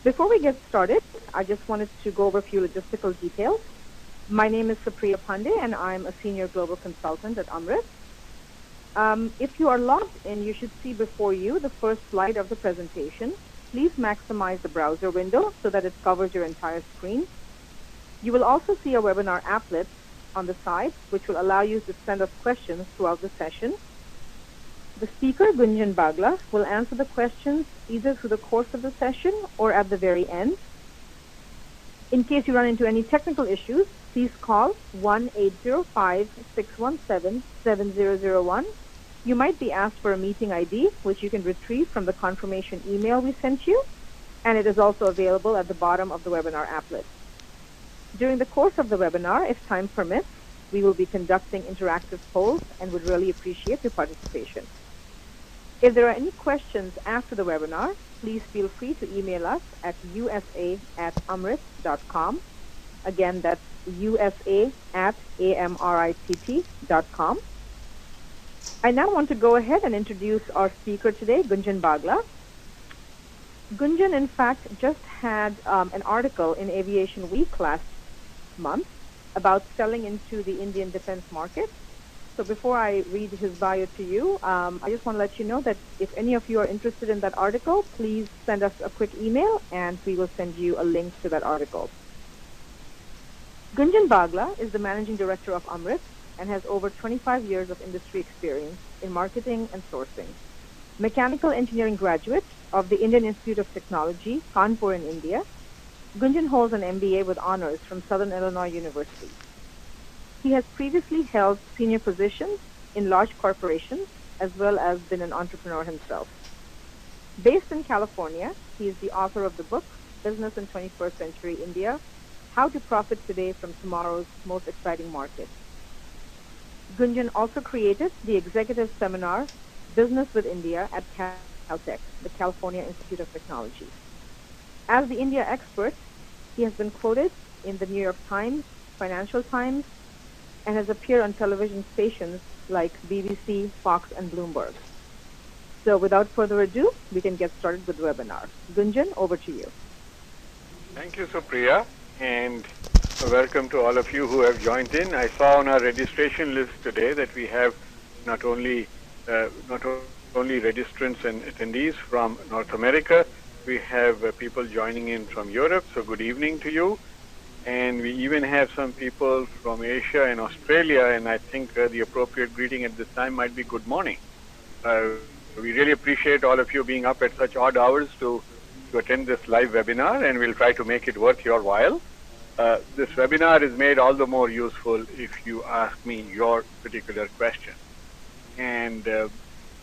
Before we get started, I just wanted to go over a few logistical details. My name is Supriya Pandey, and I'm a senior global consultant at Amritt. If you are logged in, you should see before you the first slide of the presentation. Please maximize the browser window so that it covers your entire screen. You will also see a webinar applet on the side, which will allow you to send us questions throughout the session. The speaker, Gunjan Bagla, will answer the questions either through the course of the session or at the very end. In case you run into any technical issues, please call 1-805-617-7001. You might be asked for a meeting ID, which you can retrieve from the confirmation email we sent you, and it is also available at the bottom of the webinar applet. During the course of the webinar, if time permits, we will be conducting interactive polls and would really appreciate your participation. If there are any questions after the webinar, please feel free to email us at usa@amritt.com. Again, that's usa@amritt.com. I now want to go ahead and introduce our speaker today, Gunjan Bagla. Gunjan, in fact, just had an article in Aviation Week last month about selling into the Indian defense market. So before I read his bio to you, I just want to let you know that if any of you are interested in that article, please send us a quick email and we will send you a link to that article. Gunjan Bagla is the managing director of Amritt and has over 25 years of industry experience in marketing and sourcing. Mechanical engineering graduate of the Indian Institute of Technology, Kanpur in India, Gunjan holds an MBA with honors from Southern Illinois University. He has previously held senior positions in large corporations as well as been an entrepreneur himself. Based in California, he is the author of the book, Business in 21st Century India, How to Profit Today from Tomorrow's Most Exciting Market. Gunjan also created the executive seminar, Business with India at Caltech, the California Institute of Technology. As the India expert, he has been quoted in the New York Times, Financial Times, and has appeared on television stations like BBC, Fox, and Bloomberg. So without further ado, we can get started with the webinar. Gunjan, over to you. Thank you, Supriya, and welcome to all of you who have joined in. I saw on our registration list today that we have not only registrants and attendees from North America, we have people joining in from Europe, so good evening to you. And we even have some people from Asia and Australia, and I think the appropriate greeting at this time might be good morning. We really appreciate all of you being up at such odd hours to attend this live webinar, and we'll try to make it worth your while. This webinar is made all the more useful if you ask me your particular question. And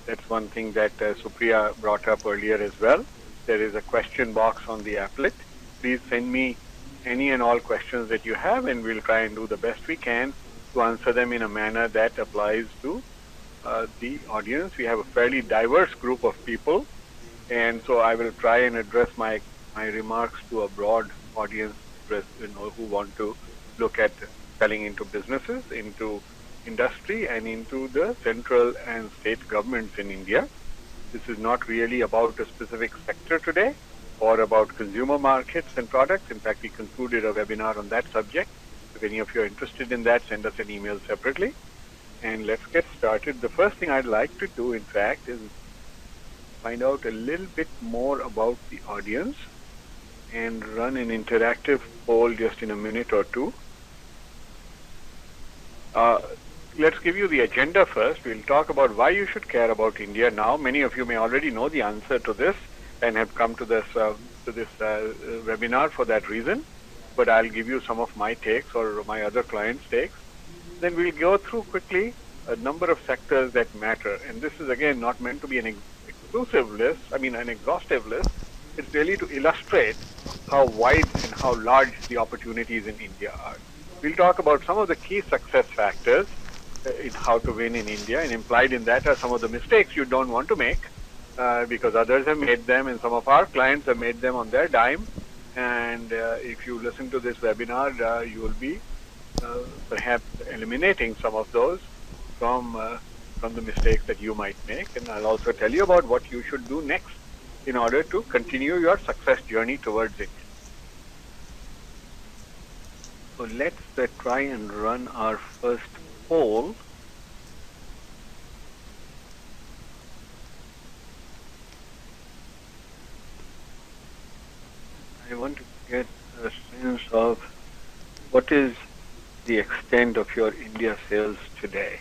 that's one thing that Supriya brought up earlier as well. There is a question box on the applet. Please send me any and all questions that you have, and we'll try and do the best we can to answer them in a manner that applies to the audience. We have a fairly diverse group of people, and so I will try and address my remarks to a broad audience, who want to look at selling into businesses, into industry, and into the central and state governments in India. This is not really about a specific sector today or about consumer markets and products. In fact, we concluded a webinar on that subject. If any of you are interested in that, send us an email separately. And let's get started. The first thing I'd like to do, in fact, is find out a little bit more about the audience and run an interactive poll just in a minute or two. Let's give you the agenda first. We'll talk about why you should care about India now. Many of you may already know the answer to this and have come to this webinar for that reason, but I'll give you some of my takes or my other clients' takes. Then we'll go through quickly a number of sectors that matter, and this is again not meant to be an exclusive list, an exhaustive list. It's really to illustrate how wide and how large the opportunities in India are. We'll talk about some of the key success factors in how to win in India, and implied in that are some of the mistakes you don't want to make, because others have made them and some of our clients have made them on their dime. And if you listen to this webinar, you will be perhaps eliminating some of those from the mistakes that you might make. And I'll also tell you about what you should do next in order to continue your success journey towards it. So let's try and run our first poll. I want to get a sense of what is the extent of your India sales today.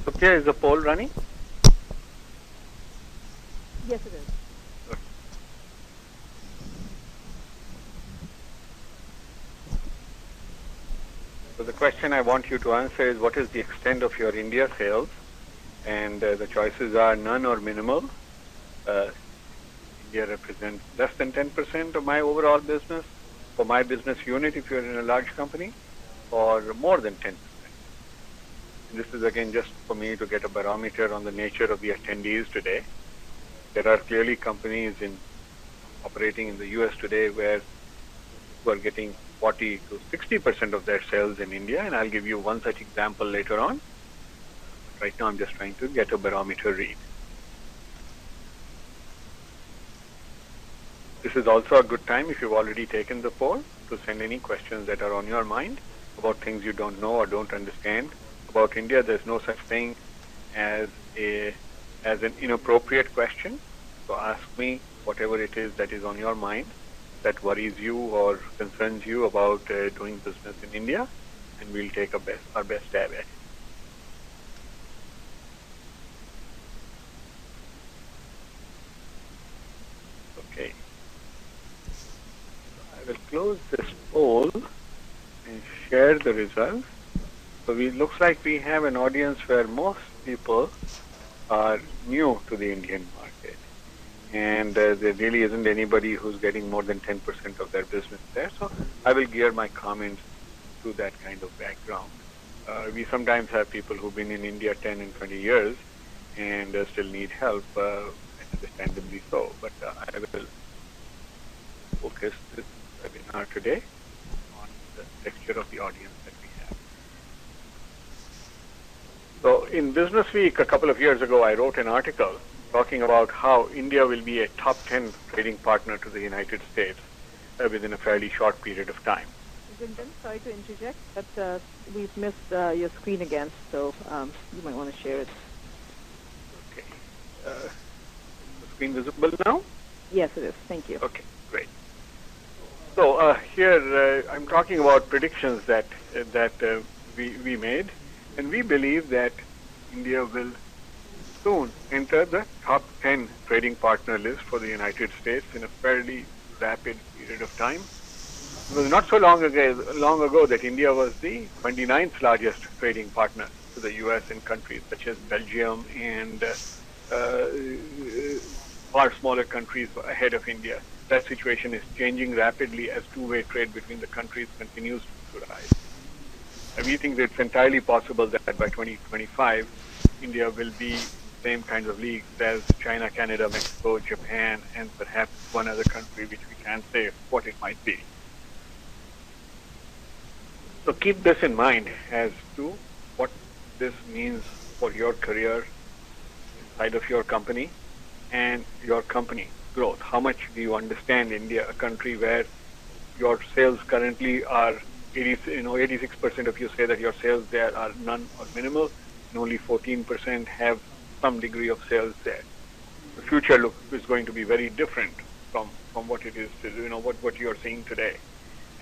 Okay, is the poll running? Yes, it is. So the question I want you to answer is, what is the extent of your India sales? And the choices are none or minimal. India represents less than 10% of my overall business, for my business unit if you're in a large company, or more than 10%. This is again just for me to get a barometer on the nature of the attendees today. There are clearly companies operating in the US today who are getting 40 to 60% of their sales in India, and I'll give you one such example later on. Right now I'm just trying to get a barometer read. This is also a good time, if you've already taken the poll, to send any questions that are on your mind about things you don't know or don't understand about India. There's no such thing as an inappropriate question. So ask me whatever it is that is on your mind that worries you or concerns you about doing business in India, and we'll take our best stab at it. Okay. I will close this poll and share the results. So it looks like we have an audience where most people are new to the Indian market, and there really isn't anybody who's getting more than 10% of their business there. So I will gear my comments to that kind of background. We sometimes have people who've been in India 10 and 20 years and still need help, understandably so. But I will focus this webinar today on the texture of the audience that we have. So in Business Week a couple of years ago, I wrote an article talking about how India will be a top 10 trading partner to the United States within a fairly short period of time. Zindan, sorry to interject, but we've missed your screen again, so you might want to share it. Okay. The screen visible now? Yes, it is. Thank you. Okay, great. So here I'm talking about predictions that we made, and we believe that India will soon enter the top 10 trading partner list for the United States in a fairly rapid period of time. It was not so long ago that India was the 29th largest trading partner to the U.S. in countries such as Belgium and far smaller countries ahead of India. That situation is changing rapidly as two-way trade between the countries continues to rise. And we think that it's entirely possible that by 2025, India will be same kinds of leagues as China, Canada, Mexico, Japan, and perhaps one other country which we can't say what it might be. So keep this in mind as to what this means for your career inside of your company and your company growth. How much do you understand India, a country where your sales currently are 86% of you say that your sales there are none or minimal, and only 14% have some degree of sales there. The future look is going to be very different from what it is to what you are seeing today,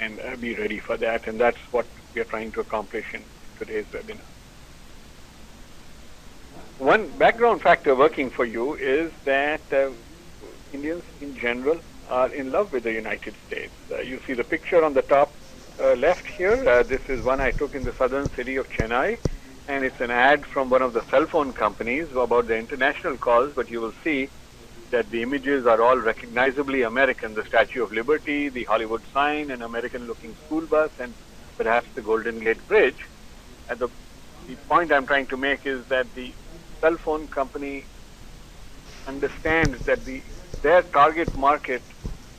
and be ready for that. And that's what we are trying to accomplish in today's webinar. One background factor working for you is that Indians in general are in love with the United States. You see the picture on the top left here. This is one I took in the southern city of Chennai, and it's an ad from one of the cell phone companies about the international calls, but you will see that the images are all recognizably American. The Statue of Liberty, the Hollywood sign, an American-looking school bus, and perhaps the Golden Gate Bridge. And the point I'm trying to make is that the cell phone company understands that their target market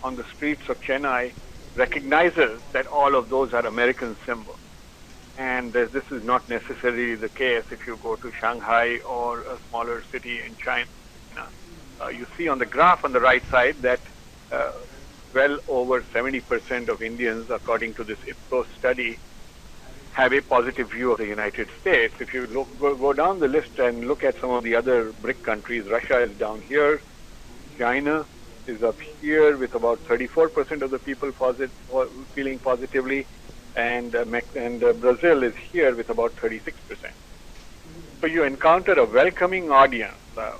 on the streets of Chennai recognizes that all of those are American symbols. And this is not necessarily the case if you go to Shanghai or a smaller city in China. You see on the graph on the right side that well over 70% of Indians, according to this Ipsos study, have a positive view of the United States. If you go down the list and look at some of the other BRIC countries, Russia is down here, China is up here with about 34% of the people feeling positively, and Brazil is here with about 36%. So you encounter a welcoming audience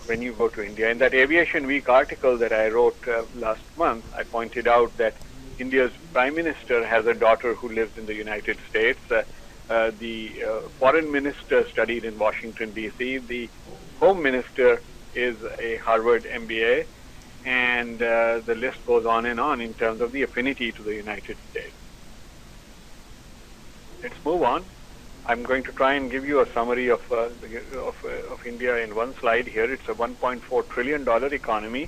when you go to India. In that Aviation Week article that I wrote last month, I pointed out that India's Prime Minister has a daughter who lives in the United States. The Foreign Minister studied in Washington, D.C. The Home Minister is a Harvard MBA. And the list goes on in terms of the affinity to the United States. Let's move on. I'm going to try and give you a summary of India in one slide here. It's a $1.4 trillion economy,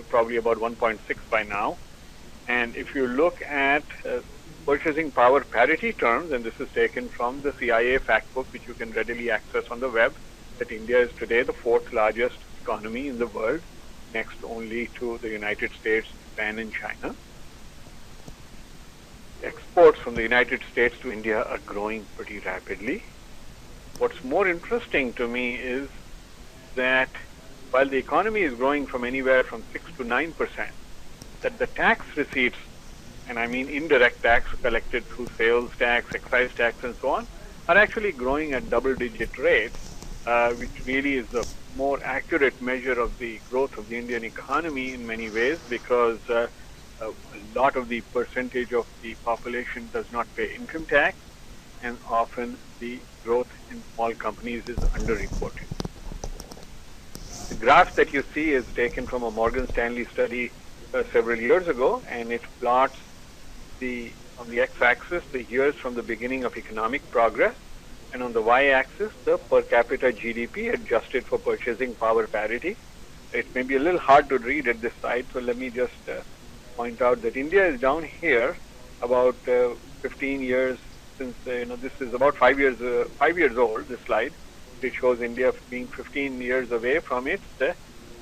probably about 1.6 by now. And if you look at purchasing power parity terms, and this is taken from the CIA fact book, which you can readily access on the web, that India is today the fourth largest economy in the world, next only to the United States, Japan, and China. Exports from the United States to India are growing pretty rapidly. What's more interesting to me is that while the economy is growing from anywhere from 6 to 9%, that the tax receipts, and I mean indirect tax collected through sales tax, excise tax, and so on, are actually growing at double-digit rates, which really is a more accurate measure of the growth of the Indian economy in many ways, because a lot of the percentage of the population does not pay income tax, and often the growth in small companies is underreported. The graph that you see is taken from a Morgan Stanley study several years ago, and it plots on the x-axis the years from the beginning of economic progress, and on the y-axis the per capita GDP adjusted for purchasing power parity. It may be a little hard to read at this side, so let me just point out that India is down here about 15 years since, this is about 5 years old, this slide. It shows India being 15 years away from its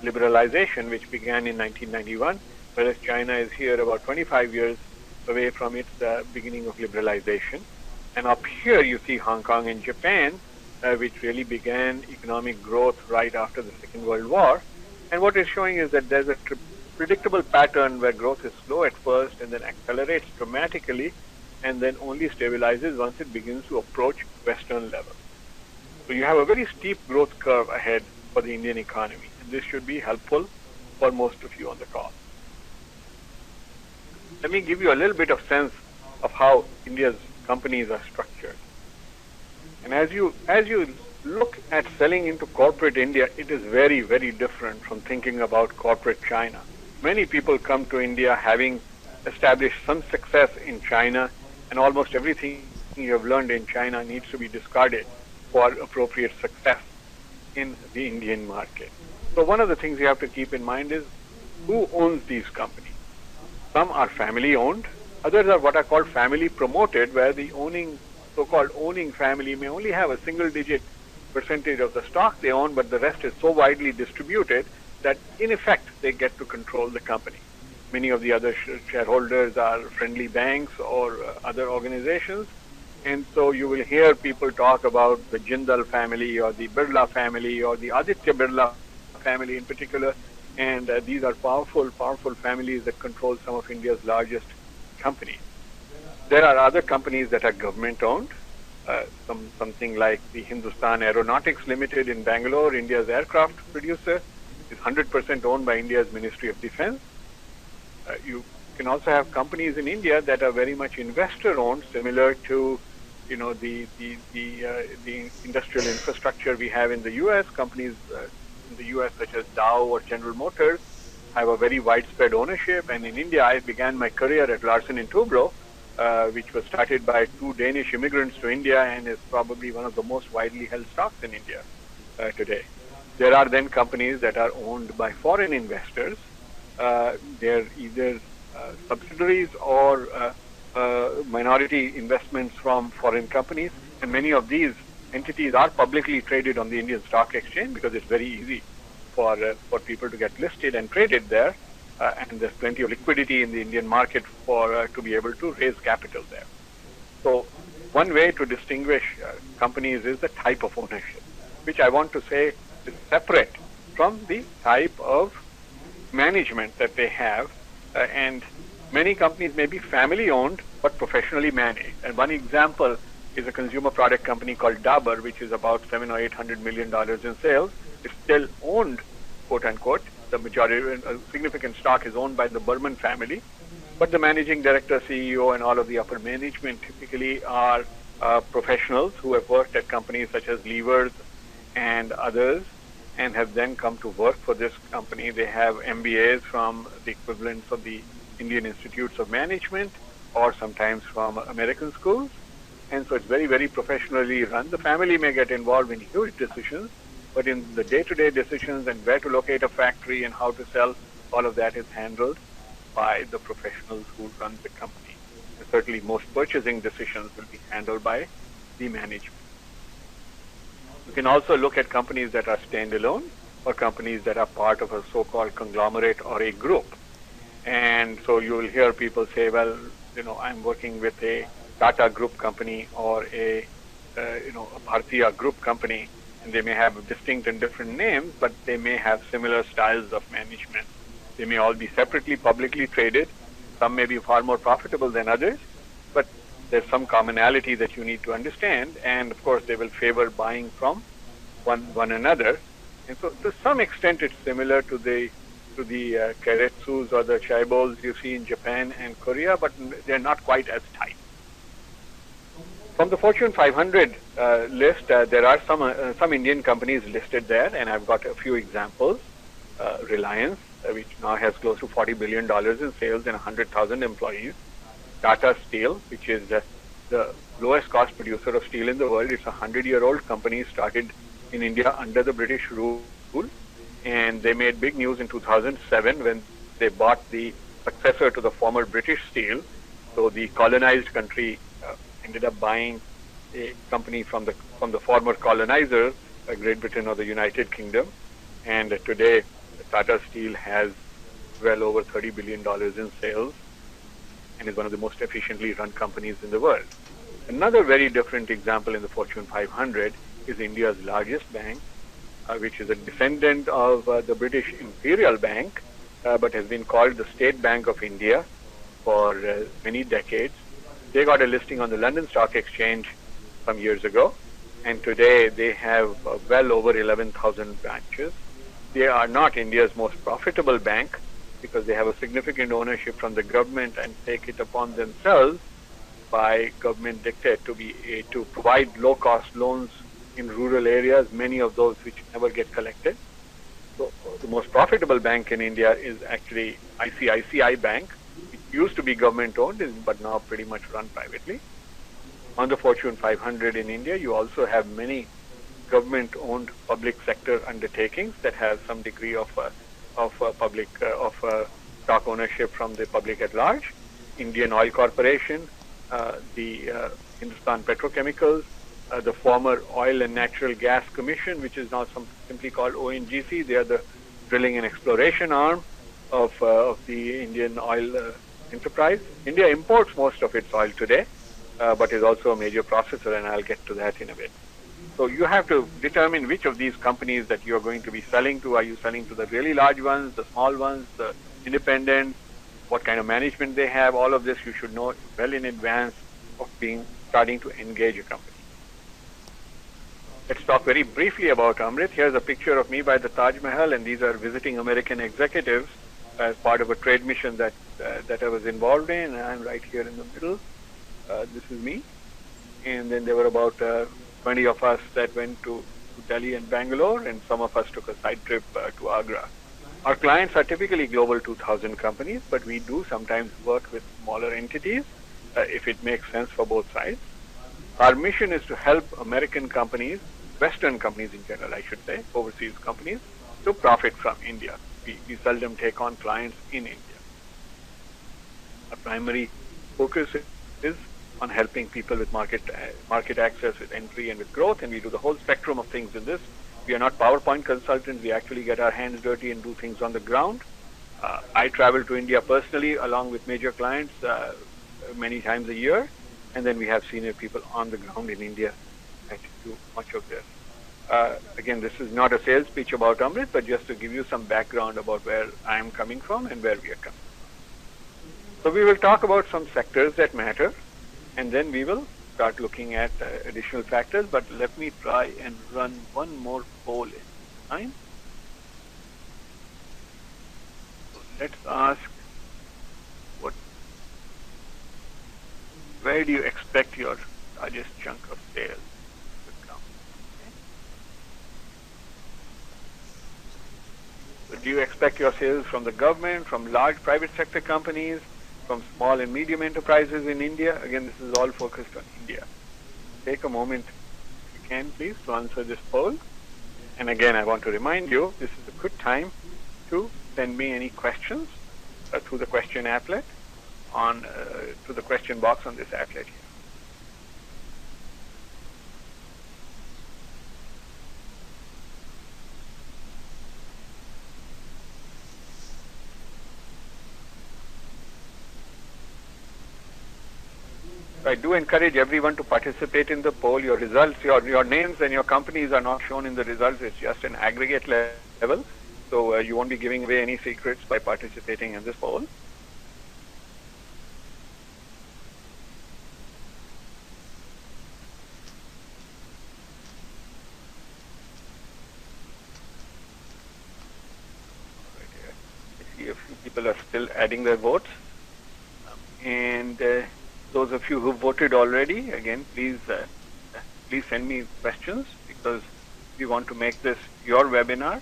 liberalization, which began in 1991, whereas China is here about 25 years away from its beginning of liberalization. And up here you see Hong Kong and Japan, which really began economic growth right after the Second World War. And what it's showing is that there's a predictable pattern where growth is slow at first and then accelerates dramatically and then only stabilizes once it begins to approach Western levels. So you have a very steep growth curve ahead for the Indian economy, and this should be helpful for most of you on the call. Let me give you a little bit of sense of how India's companies are structured. And as you look at selling into corporate India, it is very, very different from thinking about corporate China. Many people come to India having established some success in China, and almost everything you have learned in China needs to be discarded for appropriate success in the Indian market. So one of the things you have to keep in mind is who owns these companies. Some are family owned, others are what are called family promoted, where the so-called owning family may only have a single-digit percentage of the stock they own, but the rest is so widely distributed that in effect they get to control the company. Many of the other shareholders are friendly banks or other organizations, and so you will hear people talk about the Jindal family or the Birla family or the Aditya Birla family in particular, and these are powerful families that control some of India's largest companies. There are other companies that are government-owned, something like the Hindustan Aeronautics Limited in Bangalore, India's aircraft producer, is 100% owned by India's Ministry of Defense. You can also have companies in India that are very much investor-owned, similar to the industrial infrastructure we have in the U.S. Companies in the U.S. such as Dow or General Motors have a very widespread ownership. And in India, I began my career at Larsen & Toubro, which was started by two Danish immigrants to India and is probably one of the most widely held stocks in India today. There are then companies that are owned by foreign investors, they're either subsidiaries or minority investments from foreign companies, and many of these entities are publicly traded on the Indian Stock Exchange because it's very easy for people to get listed and traded there, and there's plenty of liquidity in the Indian market for to be able to raise capital there. So one way to distinguish companies is the type of ownership, which I want to say is separate from the type of management that they have, and many companies may be family owned but professionally managed. And one example is a consumer product company called Dabur, which is about $700 or $800 million in sales. It's still owned, quote unquote. The majority, significant stock is owned by the Burman family, but the managing director, CEO, and all of the upper management typically are professionals who have worked at companies such as Levers and others, and have then come to work for this company. They have MBAs from the equivalents of the Indian Institutes of Management, or sometimes from American schools. And so it's very, very professionally run. The family may get involved in huge decisions, but in the day-to-day decisions and where to locate a factory and how to sell, all of that is handled by the professionals who run the company. And certainly most purchasing decisions will be handled by the management. You can also look at companies that are standalone or companies that are part of a so-called conglomerate or a group. And so you will hear people say, well, I'm working with a Tata Group company or a Bhartiya Group company, and they may have distinct and different names, but they may have similar styles of management. They may all be separately publicly traded. Some may be far more profitable than others, but there's some commonality that you need to understand, and of course they will favor buying from one another. And so to some extent it's similar to the Keiretsus or the Chaebols you see in Japan and Korea, but they're not quite as tight. From the Fortune 500 list, there are some Indian companies listed there, and I've got a few examples. Reliance, which now has close to $40 billion in sales and 100,000 employees. Tata Steel, which is the lowest cost producer of steel in the world. It's a 100-year-old company started in India under the British rule, and they made big news in 2007 when they bought the successor to the former British Steel. So the colonized country ended up buying a company from the former colonizer, Great Britain or the United Kingdom, and today Tata Steel has well over $30 billion in sales and is one of the most efficiently run companies in the world. Another very different example in the Fortune 500 is India's largest bank, which is a descendant of the British Imperial Bank, but has been called the State Bank of India for many decades. They got a listing on the London Stock Exchange some years ago, and today they have well over 11,000 branches. They are not India's most profitable bank because they have a significant ownership from the government and take it upon themselves by government dictate to provide low-cost loans in rural areas, many of those which never get collected. So the most profitable bank in India is actually ICICI Bank. It used to be government-owned, but now pretty much run privately. On the Fortune 500 in India, you also have many government-owned public sector undertakings that have some degree of stock ownership from the public at large. Indian Oil Corporation, the Hindustan Petrochemicals, the former Oil and Natural Gas Commission, which is now simply called ONGC. They are the drilling and exploration arm of the Indian oil enterprise. India imports most of its oil today, but is also a major processor, and I'll get to that in a bit. So you have to determine which of these companies that you're going to be selling to. Are you selling to the really large ones, the small ones, the independents, what kind of management they have? All of this you should know well in advance of starting to engage a company. Let's talk very briefly about Amritt. Here's a picture of me by the Taj Mahal, and these are visiting American executives as part of a trade mission that I was involved in. And I'm right here in the middle. This is me. And then there were about 20 of us that went to Delhi and Bangalore, and some of us took a side trip to Agra. Our clients are typically Global 2000 companies, but we do sometimes work with smaller entities if it makes sense for both sides. Our mission is to help American companies, Western companies in general, I should say, overseas companies, to profit from India. we seldom take on clients in India. Our primary focus is on helping people with market access, with entry, and with growth, and we do the whole spectrum of things in this. We are not PowerPoint consultants. We actually get our hands dirty and do things on the ground. I travel to India personally along with major clients many times a year, and then we have senior people on the ground in India that do much of this. Again, this is not a sales pitch about Amritt, but just to give you some background about where I am coming from and where we are coming from. So we will talk about some sectors that matter, and then we will start looking at additional factors. But let me try and run one more poll in time. So let's ask, where do you expect your largest chunk of sales to come? Okay. So do you expect your sales from the government, from large private sector companies, from small and medium enterprises in India? Again, this is all focused on India. Take a moment, if you can, please, to answer this poll. And again, I want to remind you, this is a good time to send me any questions through the question applet to the question box on this applet here. I do encourage everyone to participate in the poll. Your results, your names and your companies are not shown in the results. It's just an aggregate level. So you won't be giving away any secrets by participating in this poll. I see a few people are still adding their votes. And those of you who voted already, again, please send me questions, because we want to make this your webinar.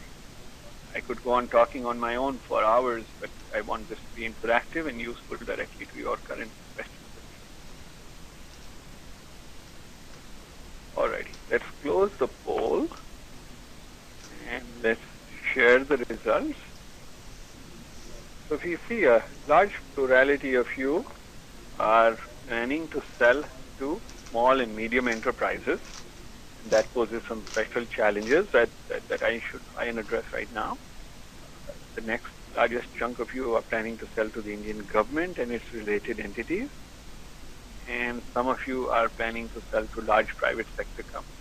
I could go on talking on my own for hours, but I want this to be interactive and useful directly to your current questions. Alrighty, let's close the poll and let's share the results. So if you see, a large plurality of you are planning to sell to small and medium enterprises. That poses some special challenges that I should try and address right now. The next largest chunk of you are planning to sell to the Indian government and its related entities. And some of you are planning to sell to large private sector companies.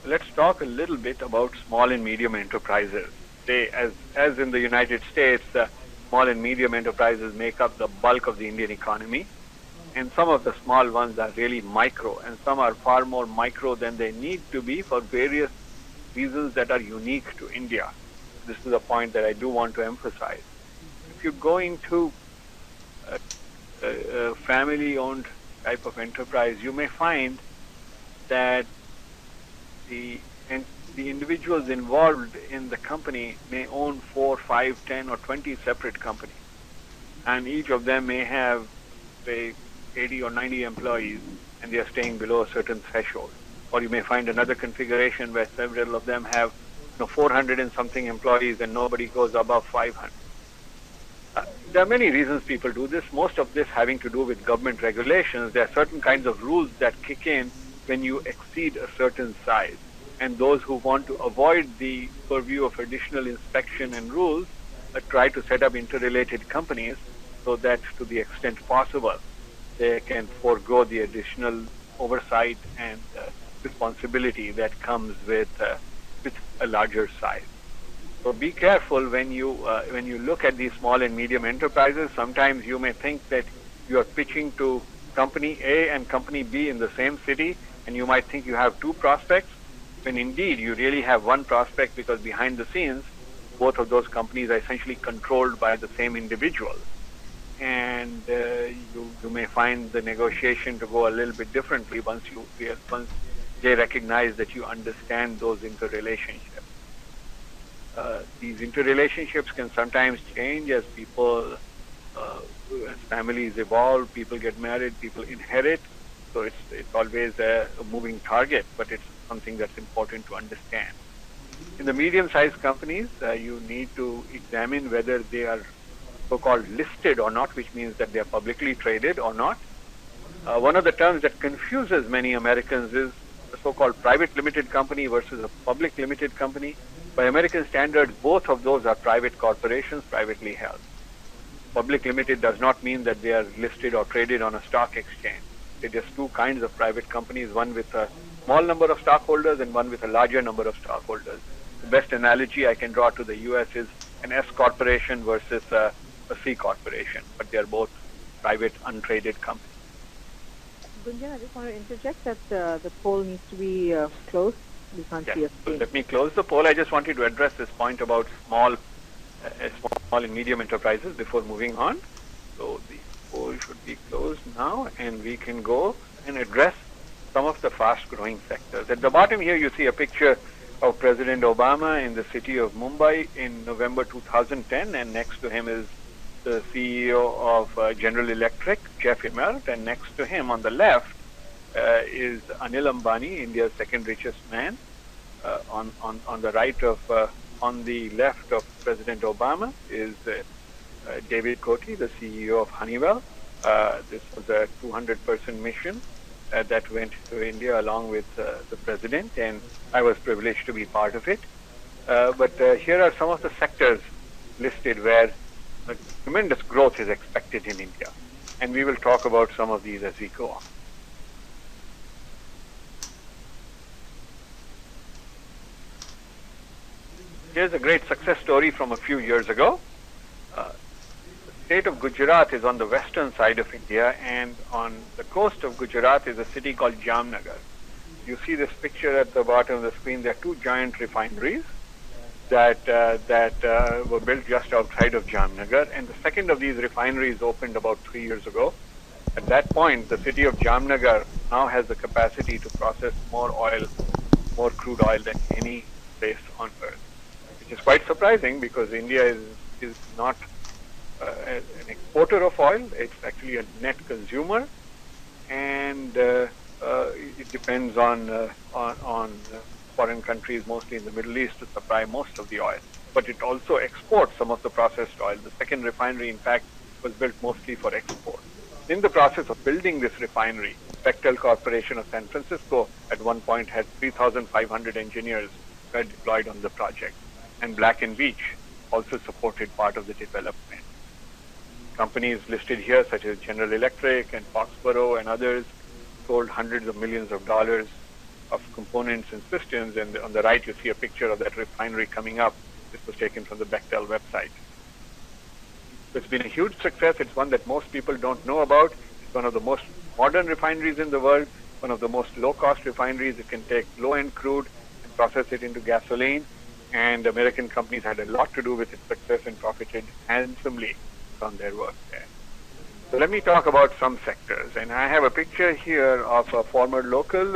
Let's talk a little bit about small and medium enterprises. As in the United States, small and medium enterprises make up the bulk of the Indian economy. And some of the small ones are really micro, and some are far more micro than they need to be for various reasons that are unique to India. This is a point that I do want to emphasize. If you go into a family-owned type of enterprise, you may find that the individuals involved in the company may own 4, 5, 10, or 20 separate companies. And each of them may have, say, 80 or 90 employees, and they are staying below a certain threshold. Or you may find another configuration where several of them have 400 and something employees and nobody goes above 500. There are many reasons people do this. Most of this having to do with government regulations. There are certain kinds of rules that kick in when you exceed a certain size. And those who want to avoid the purview of additional inspection and rules try to set up interrelated companies so that to the extent possible, they can forego the additional oversight and responsibility that comes with a larger size. So be careful when you look at these small and medium enterprises. Sometimes you may think that you are pitching to company A and company B in the same city, and you might think you have two prospects, when indeed you really have one prospect, because behind the scenes, both of those companies are essentially controlled by the same individual. And you may find the negotiation to go a little bit differently once they recognize that you understand those interrelationships. These interrelationships can sometimes change as as families evolve, people get married, people inherit. So it's always a moving target, but it's something that's important to understand. In the medium-sized companies, you need to examine whether they are so-called listed or not, which means that they are publicly traded or not. One of the terms that confuses many Americans is the so-called private limited company versus a public limited company. By American standards, both of those are private corporations, privately held. Public limited does not mean that they are listed or traded on a stock exchange. They're just two kinds of private companies, one with a small number of stockholders and one with a larger number of stockholders. The best analogy I can draw to the U.S. is an S corporation versus a C corporation, but they are both private, untraded companies. Gunjan, I just want to interject that the poll needs to be closed. We can't see a screen. So let me close the poll. I just wanted to address this point about small and medium enterprises before moving on. So the poll should be closed now, and we can go and address some of the fast-growing sectors. At the bottom here, you see a picture of President Obama in the city of Mumbai in November 2010, and next to him is the CEO of General Electric, Jeff Amritt, and next to him on the left is Anil Ambani, India's second richest man. On the right of, on the left of President Obama is David Coty, the CEO of Honeywell. This was a 200-person mission that went to India along with the president, and I was privileged to be part of it. But here are some of the sectors listed where tremendous growth is expected in India, and we will talk about some of these as we go on. Here's a great success story from a few years ago. The state of Gujarat is on the western side of India, and on the coast of Gujarat is a city called Jamnagar. You see this picture at the bottom of the screen. There are two giant refineries that were built just outside of Jamnagar, and the second of these refineries opened about 3 years ago. At that point, the city of Jamnagar now has the capacity to process more oil, more crude oil than any place on earth, which is quite surprising because India is not an exporter of oil. It's actually a net consumer, and it depends on foreign countries, mostly in the Middle East, to supply most of the oil. But it also exports some of the processed oil. The second refinery, in fact, was built mostly for export. In the process of building this refinery, Bechtel Corporation of San Francisco at one point had 3,500 engineers deployed on the project, and Black & Veatch also supported part of the development. Companies listed here, such as General Electric and Foxborough and others, sold hundreds of millions of dollars of components and systems, and on the right you see a picture of that refinery coming up. This was taken from the Bechtel website. It's been a huge success. It's one that most people don't know about. It's one of the most modern refineries in the world, one of the most low-cost refineries. It can take low-end crude and process it into gasoline, and American companies had a lot to do with its success and profited handsomely from their work there. So let me talk about some sectors, and I have a picture here of a former local.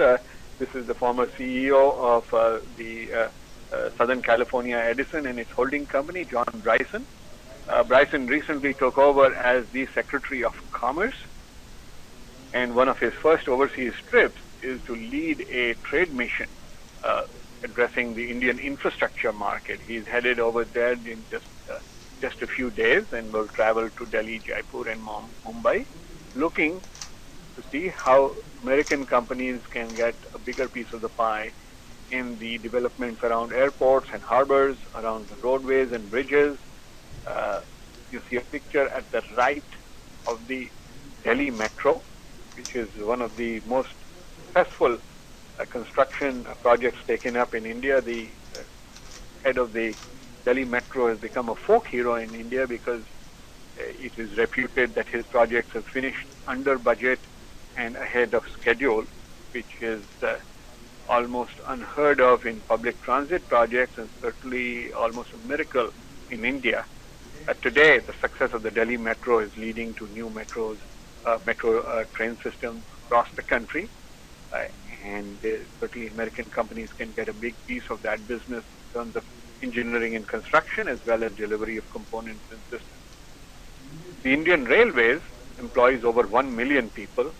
This is the former CEO of the Southern California Edison and its holding company, John Bryson. Bryson recently took over as the Secretary of Commerce, and one of his first overseas trips is to lead a trade mission addressing the Indian infrastructure market. He's headed over there in just a few days and will travel to Delhi, Jaipur, and Mumbai, looking to see how American companies can get a bigger piece of the pie in the developments around airports and harbors, around the roadways and bridges. You see a picture at the right of the Delhi Metro, which is one of the most successful construction projects taken up in India. The head of the Delhi Metro has become a folk hero in India because it is reputed that his projects have finished under budget and ahead of schedule, which is almost unheard of in public transit projects and certainly almost a miracle in India. Today, the success of the Delhi Metro is leading to new metro train systems across the country, and certainly American companies can get a big piece of that business in terms of engineering and construction as well as delivery of components and systems. The Indian Railways employs over 1 million people.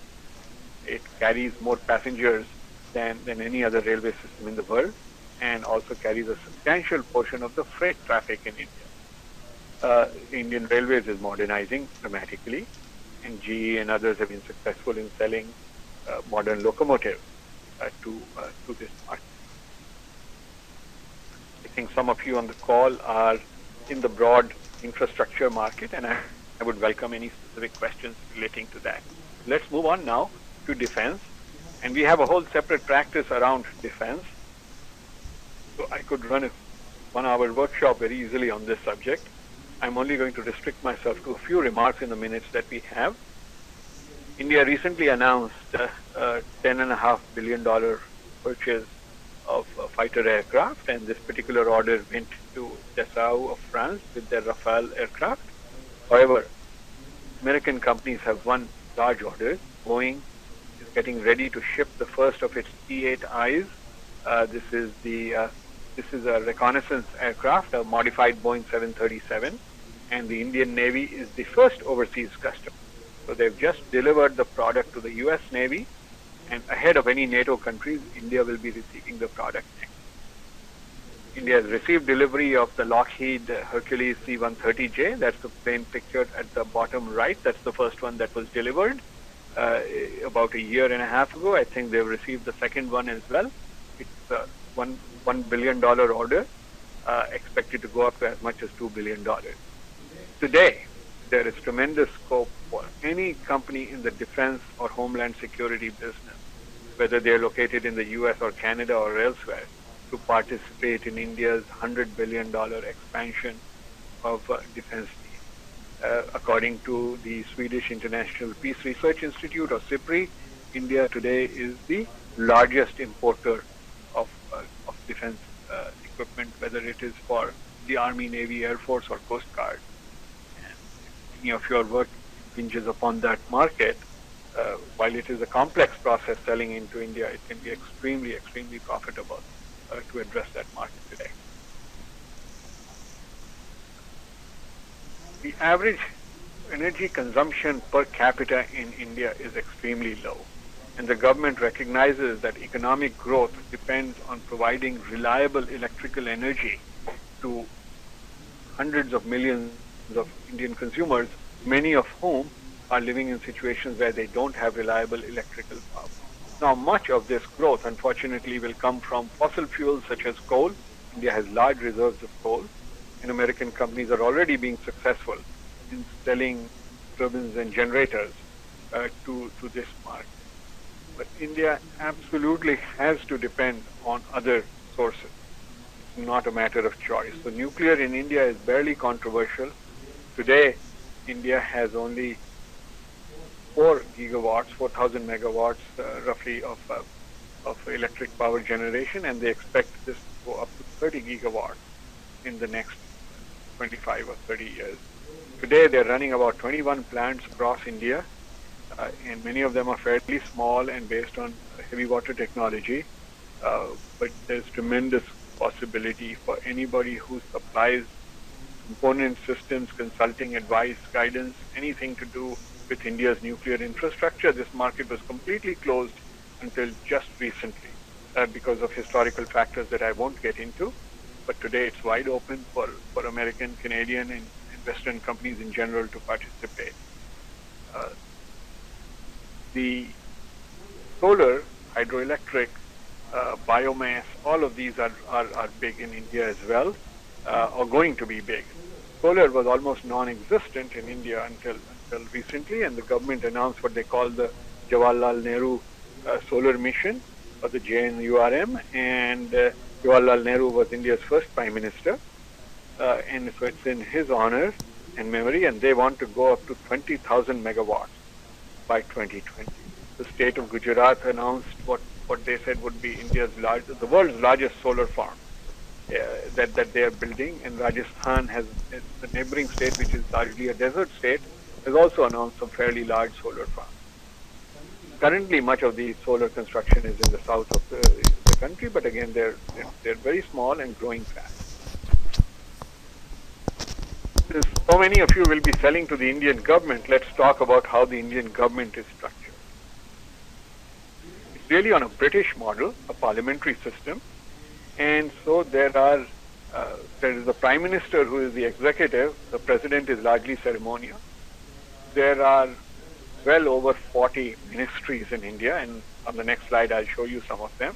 It carries more passengers than any other railway system in the world. and also carries a substantial portion of the freight traffic in India. Indian Railways is modernizing dramatically, and GE and others have been successful in selling modern locomotives to this market. I think some of you on the call are in the broad infrastructure market, and I would welcome any specific questions relating to that. Let's move on now to defense, and we have a whole separate practice around defense. So I could run a 1-hour workshop very easily on this subject. I'm only going to restrict myself to a few remarks in the minutes that we have. India recently announced a $10.5 billion purchase of fighter aircraft, and this particular order went to Dassault of France with their Rafale aircraft. However, American companies have won large orders. Boeing is getting ready to ship the first of its P-8Is. This is a reconnaissance aircraft, a modified Boeing 737, and the Indian Navy is the first overseas customer. So they've just delivered the product to the U.S. Navy, and ahead of any NATO countries, India will be receiving the product next. India has received delivery of the Lockheed Hercules C-130J. That's the plane pictured at the bottom right. That's the first one that was delivered about a year and a half ago. I think they've received the second one as well. It's a $1 billion order, expected to go up to as much as $2 billion. Today, there is tremendous scope for any company in the defense or homeland security business, whether they are located in the U.S. or Canada or elsewhere, to participate in India's $100 billion expansion of defense needs. According to the Swedish International Peace Research Institute, or SIPRI, India today is the largest importer of defense equipment, whether it is for the Army, Navy, Air Force, or Coast Guard. And if any of your work hinges upon that market, while it is a complex process selling into India, it can be extremely, extremely profitable to address that market today. The average energy consumption per capita in India is extremely low, and the government recognizes that economic growth depends on providing reliable electrical energy to hundreds of millions of Indian consumers, many of whom are living in situations where they don't have reliable electrical power. Now, much of this growth, unfortunately, will come from fossil fuels such as coal. India has large reserves of coal, and American companies are already being successful in selling turbines and generators to this market. But India absolutely has to depend on other sources. It's not a matter of choice. So nuclear in India is barely controversial. Today, India has only 4,000 megawatts roughly of electric power generation, and they expect this to go up to 30 gigawatts in the next 25 or 30 years. Today, they're running about 21 plants across India, and many of them are fairly small and based on heavy water technology, but there's tremendous possibility for anybody who supplies component systems, consulting, advice, guidance, anything to do with India's nuclear infrastructure. This market was completely closed until just recently because of historical factors that I won't get into, but today it's wide open for American, Canadian, and Western companies in general to participate. The solar, hydroelectric, biomass, all of these are big in India as well, or going to be big. Solar was almost non-existent in India until recently, and the government announced what they call the Jawaharlal Nehru Solar Mission, or the JNURM, and Jawaharlal Nehru was India's first Prime Minister, and so it's in his honor and memory, and they want to go up to 20,000 megawatts by 2020. The state of Gujarat announced what they said would be the world's largest solar farm that they are building, and Rajasthan has, the neighboring state, which is largely a desert state, has also announced some fairly large solar farms. Currently, much of the solar construction is in the south of the country, but again, they're very small and growing fast. Since so many of you will be selling to the Indian government, let's talk about how the Indian government is structured. It's really on a British model, a parliamentary system, And so there is the Prime Minister who is the executive, the President is largely ceremonial. There are well over 40 ministries in India, and on the next slide I'll show you some of them.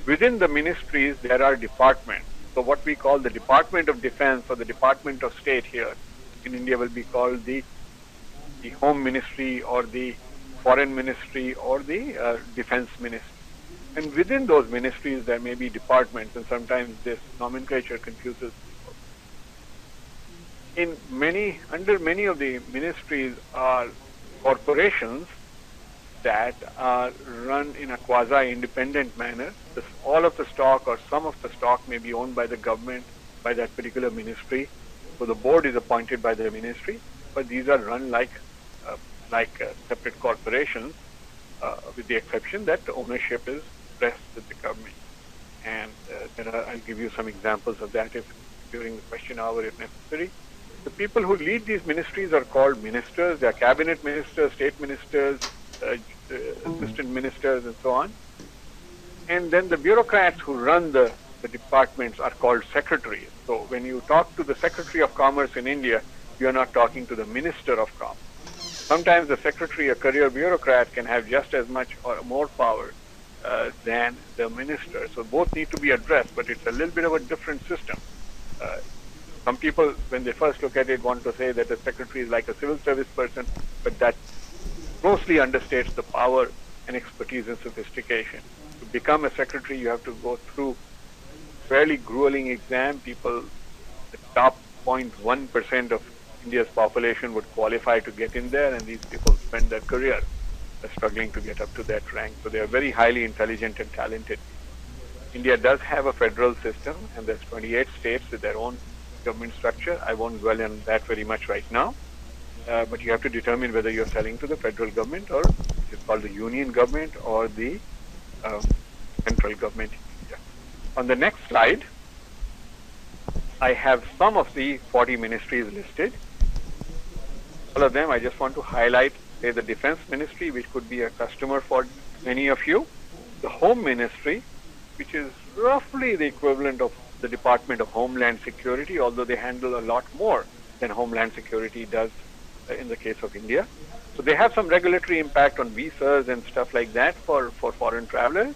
Within the ministries, there are departments. So what we call the Department of Defense or the Department of State here in India will be called the Home Ministry or the Foreign Ministry or the Defense Ministry. And within those ministries, there may be departments, and sometimes this nomenclature confuses people. Under many of the ministries are corporations that are run in a quasi-independent manner. All of the stock or some of the stock may be owned by the government, by that particular ministry. So the board is appointed by the ministry, but these are run like separate corporations, with the exception that the ownership is rests with the government. And I'll give you some examples of that during the question hour if necessary. The people who lead these ministries are called ministers. They are cabinet ministers, state ministers, assistant ministers, and so on. And then the bureaucrats who run the departments are called secretaries. So when you talk to the Secretary of Commerce in India, you are not talking to the Minister of Commerce. Sometimes the secretary, a career bureaucrat, can have just as much or more power than the minister. So both need to be addressed, but it's a little bit of a different system. Some people, when they first look at it, want to say that the secretary is like a civil service person, but that grossly understates the power and expertise and sophistication. To become a secretary, you have to go through fairly grueling exam. The top 0.1% of India's population would qualify to get in there, and these people spend their career struggling to get up to that rank. So they are very highly intelligent and talented. India does have a federal system, and there's 28 states with their own government structure. I won't dwell on that very much right now, but you have to determine whether you're selling to the federal government, or it's called the union government, or the central government in India. On the next slide, I have some of the 40 ministries listed. All of them, I just want to highlight, say, the Defense Ministry, which could be a customer for many of you, the Home Ministry, which is roughly the equivalent of the Department of Homeland Security, although they handle a lot more than Homeland Security does in the case of India. So they have some regulatory impact on visas and stuff like that for foreign travelers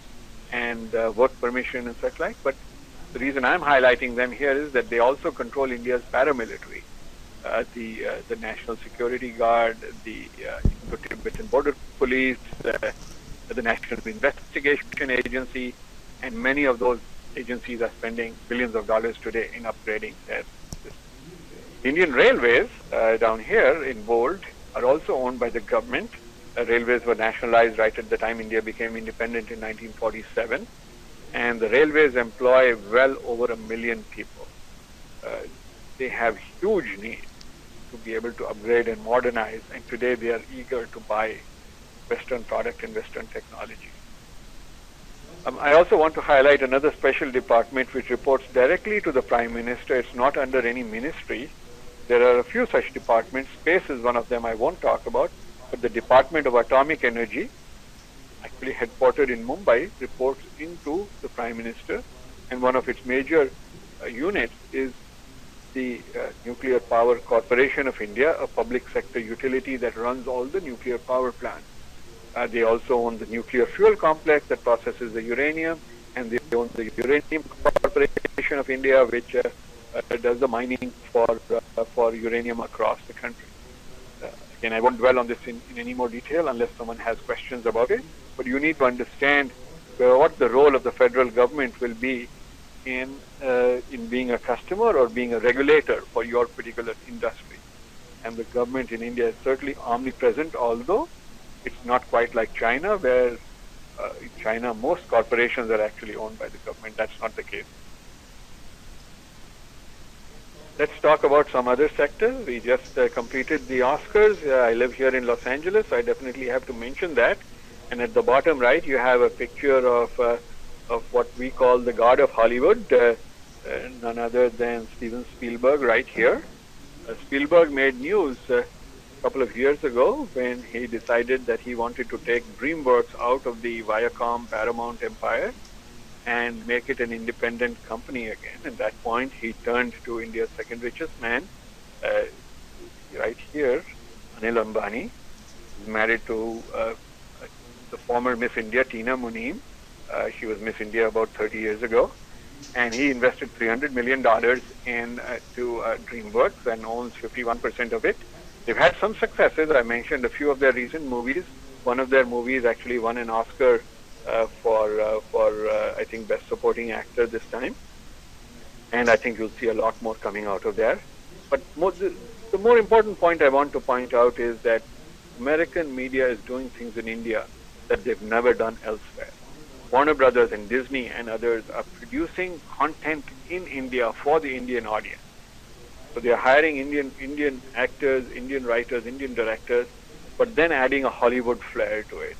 and work permission and such like. But the reason I'm highlighting them here is that they also control India's paramilitary, the National Security Guard, the Tibetan Border Police, the National Investigation Agency, and many of those agencies are spending billions of dollars today in upgrading their systems. Indian Railways, down here in bold, are also owned by the government. Railways were nationalized right at the time India became independent in 1947, and the railways employ well over 1 million people. They have huge need to be able to upgrade and modernize, and today they are eager to buy Western product and Western technology. I also want to highlight another special department which reports directly to the Prime Minister. It's not under any ministry. There are a few such departments. Space is one of them I won't talk about, but the Department of Atomic Energy, actually headquartered in Mumbai, reports into the Prime Minister, and one of its major units is the Nuclear Power Corporation of India, a public sector utility that runs all the nuclear power plants. They also own the nuclear fuel complex that processes the uranium, and they own the Uranium Corporation of India, which does the mining for uranium across the country. Again, I won't dwell on this in any more detail unless someone has questions about it, but you need to understand what the role of the federal government will be in being a customer or being a regulator for your particular industry. And the government in India is certainly omnipresent, although it's not quite like China, where in China most corporations are actually owned by the government. That's not the case. Let's talk about some other sectors. We just completed the Oscars. I live here in Los Angeles, so I definitely have to mention that. And at the bottom right, you have a picture of what we call the god of Hollywood, none other than Steven Spielberg right here. Spielberg made news a couple of years ago when he decided that he wanted to take DreamWorks out of the Viacom Paramount empire and make it an independent company again. At that point, he turned to India's second richest man, uh, right here, Anil Ambani. He's married to the former Miss India, Tina Muneem. She was Miss India about 30 years ago. And he invested $300 million into DreamWorks and owns 51% of it. They've had some successes. I mentioned a few of their recent movies. One of their movies actually won an Oscar for I think, Best Supporting Actor this time. And I think you'll see a lot more coming out of there. But the more important point I want to point out is that American media is doing things in India that they've never done elsewhere. Warner Brothers and Disney and others are producing content in India for the Indian audience. So they are hiring Indian actors, Indian writers, Indian directors, but then adding a Hollywood flair to it.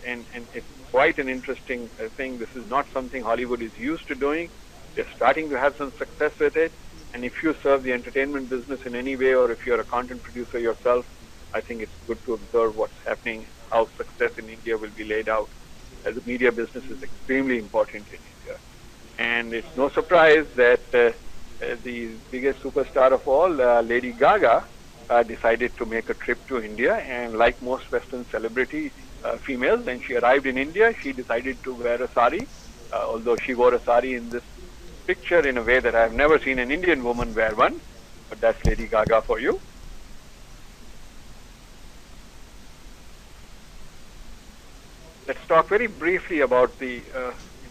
And it's quite an interesting thing. This is not something Hollywood is used to doing. They're starting to have some success with it. And if you serve the entertainment business in any way, or if you're a content producer yourself, I think it's good to observe what's happening, how success in India will be laid out. The media business is extremely important in India. And it's no surprise that the biggest superstar of all, Lady Gaga, decided to make a trip to India. And like most Western celebrity females, when she arrived in India, she decided to wear a sari, although she wore a sari in this picture in a way that I've never seen an Indian woman wear one. But that's Lady Gaga for you. Let's talk very briefly about the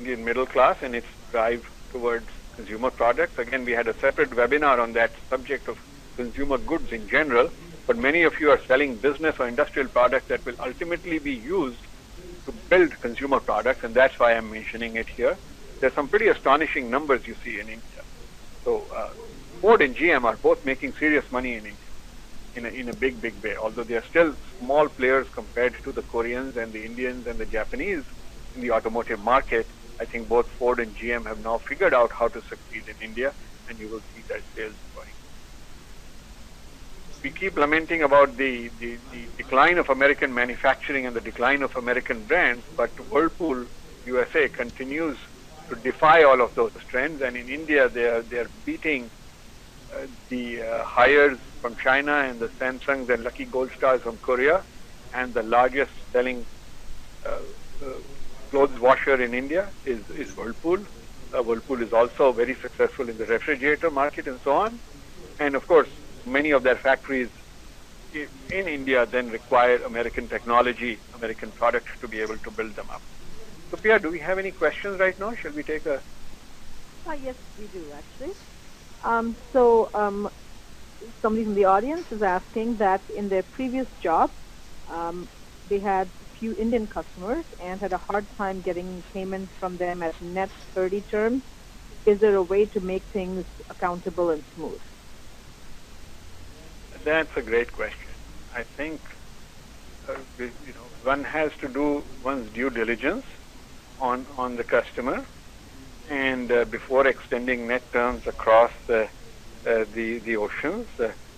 Indian middle class and its drive towards consumer products. Again, we had a separate webinar on that subject of consumer goods in general, but many of you are selling business or industrial products that will ultimately be used to build consumer products, and that's why I'm mentioning it here. There's some pretty astonishing numbers you see in India. So Ford and GM are both making serious money in India. In a big way, although they are still small players compared to the Koreans and the Indians and the Japanese in the automotive market. I think both Ford and GM have now figured out how to succeed in India, and you will see their sales growing. We keep lamenting about the decline of American manufacturing and the decline of American brands, but Whirlpool USA continues to defy all of those trends, and in India they are beating the hires from China and the Samsungs and Lucky Gold Stars from Korea, and the largest selling clothes washer in India is Whirlpool. Whirlpool is also very successful in the refrigerator market and so on. And of course, many of their factories in India then require American technology, American products to be able to build them up. Sophia, do we have any questions right now? Shall we take a... Yes, we do actually. Somebody from the audience is asking that in their previous job, they had few Indian customers and had a hard time getting payments from them at net 30 terms. Is there a way to make things accountable and smooth? That's a great question. I think one has to do one's due diligence on the customer, and before extending net terms across the oceans,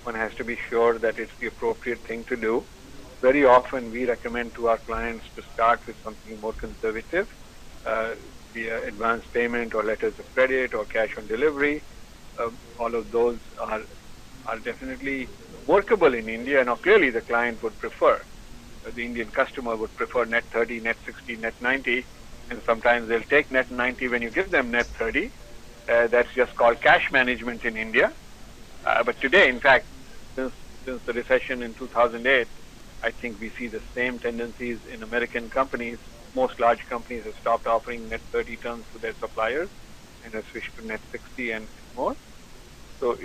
one has to be sure that it's the appropriate thing to do. Very often we recommend to our clients to start with something more conservative, via advance payment or letters of credit or cash on delivery. All of those are definitely workable in India. Now clearly the client would prefer, the Indian customer would prefer net 30, net 60, net 90, and sometimes they'll take net 90 when you give them net 30. That's just called cash management in India. But today, in fact, since the recession in 2008, I think we see the same tendencies in American companies. Most large companies have stopped offering net 30 terms to their suppliers and have switched to net 60 and more. So